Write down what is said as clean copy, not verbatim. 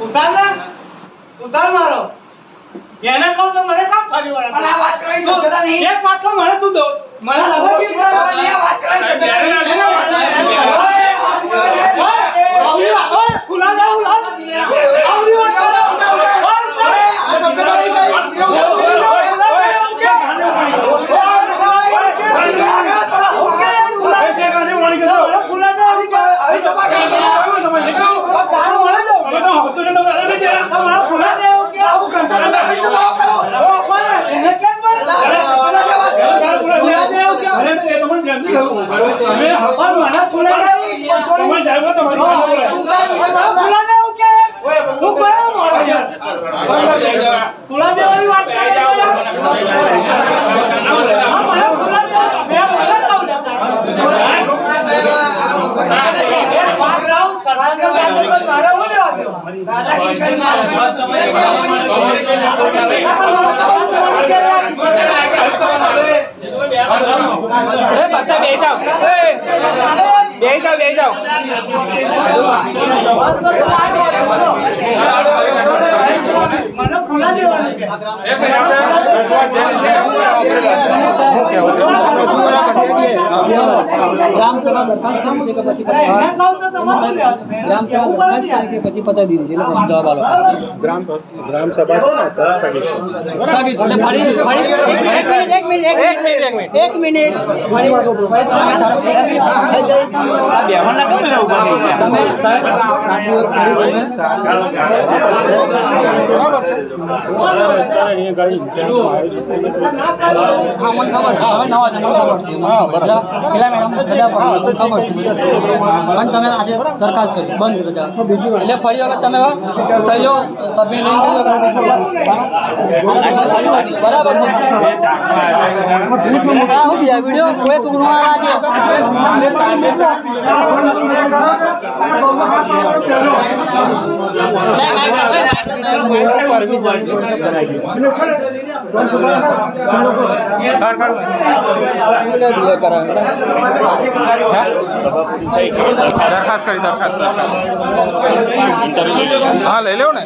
ઉતાર મારો એને કહું તો મને કામ ફરી વળે અને આ વાત કરાઈ છે બધા નહીં એક વાત તો મને તું દો મને લાગે કે આ વાત કરાઈ છે બધા નહીં ઓય ખુલા દે ઉલા આવરી વાત કરો આ સભ્યતા નહીં ગ્રામ સભા દરખાસ્ત કરી છે કે પછી ગ્રામ સભા દરખાસ્ત કરી કે પછી પતાવી દીધી છે એટલે જવાબ આલો ગ્રામ સભા એક મિનિટ તમે સાહેબ સાથીઓ હા મને ખબર છે હવે નવા જમાનો ખબર છે પેલા મેડમ ખબર છે પણ તમે આજે દરખાસ્ત કરી બંધ રજા એટલે ફરી વખત તમે સહયોગ સભ્ય લઈને બરાબર છે હું બીજા વિડીયો કોઈ ગુણવાળા દરખાસ્ત કરી દરખાસ્ત હા લઈ લેવું ને